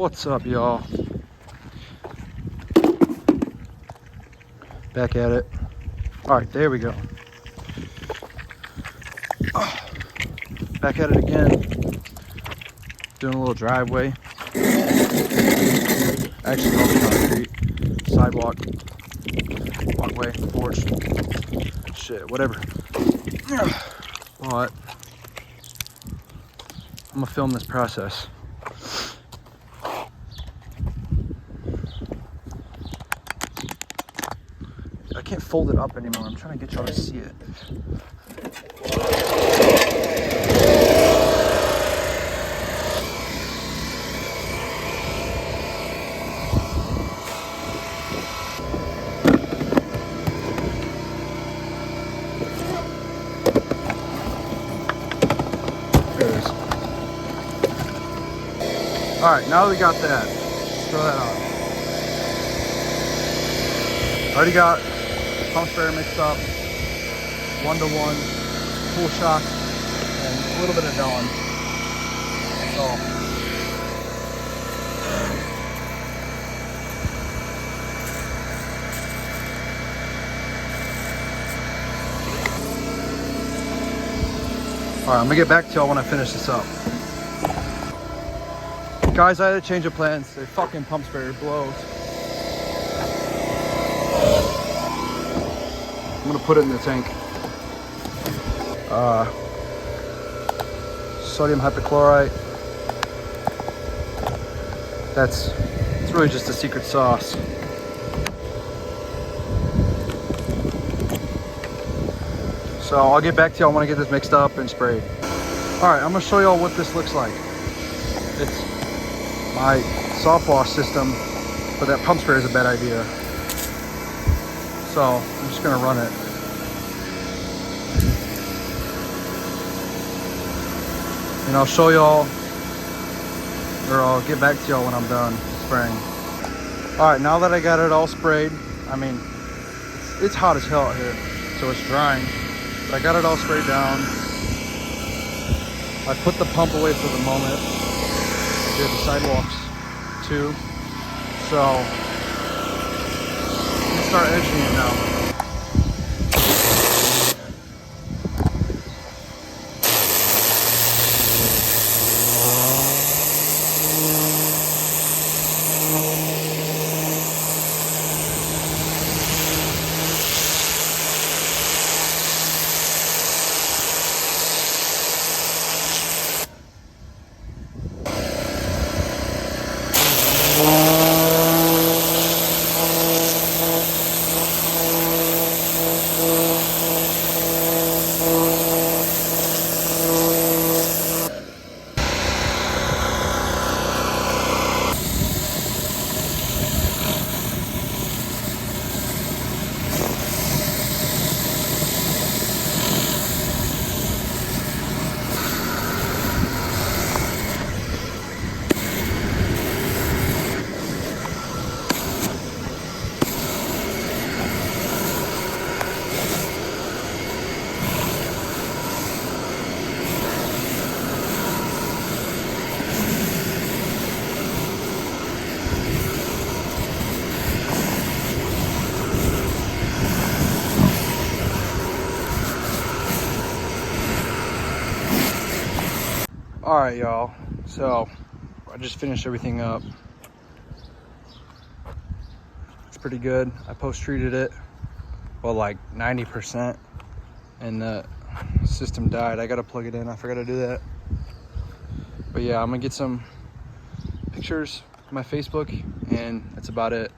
What's up, y'all? Back at it. All right, there we go. Back at it again. Doing a little driveway. Actually, all the concrete. Sidewalk. Walkway. Porch. Shit, whatever. But I'm gonna film this process. I can't fold it up anymore. I'm trying to get y'all to see it. There it is. All right, now that we got that, let's throw that on. Already got pump sprayer mixed up, 1-to-1, full shock, and a little bit of Dawn. So, all right, I'm gonna get back to y'all when I finish this up. Guys, I had to change of plans. The fucking pump sprayer blows. I'm gonna put it in the tank. Sodium hypochlorite. It's really just a secret sauce. So I'll get back to y'all when I get this mixed up and sprayed. All right, I'm gonna show y'all what this looks like. It's my soft wash system, but that pump sprayer is a bad idea. So I'm just gonna run it. And I'll show y'all, or I'll get back to y'all when I'm done spraying. All right, now that I got it all sprayed, I mean, it's hot as hell out here, so it's drying. But I got it all sprayed down. I put the pump away for the moment. I did the sidewalks too. So I'm gonna start edging it now. All right, y'all. So I just finished everything up. It's pretty good. I post-treated it, well, like 90%, and the system died. I gotta plug it in. I forgot to do that. But yeah, I'm gonna get some pictures on my Facebook, and that's about it.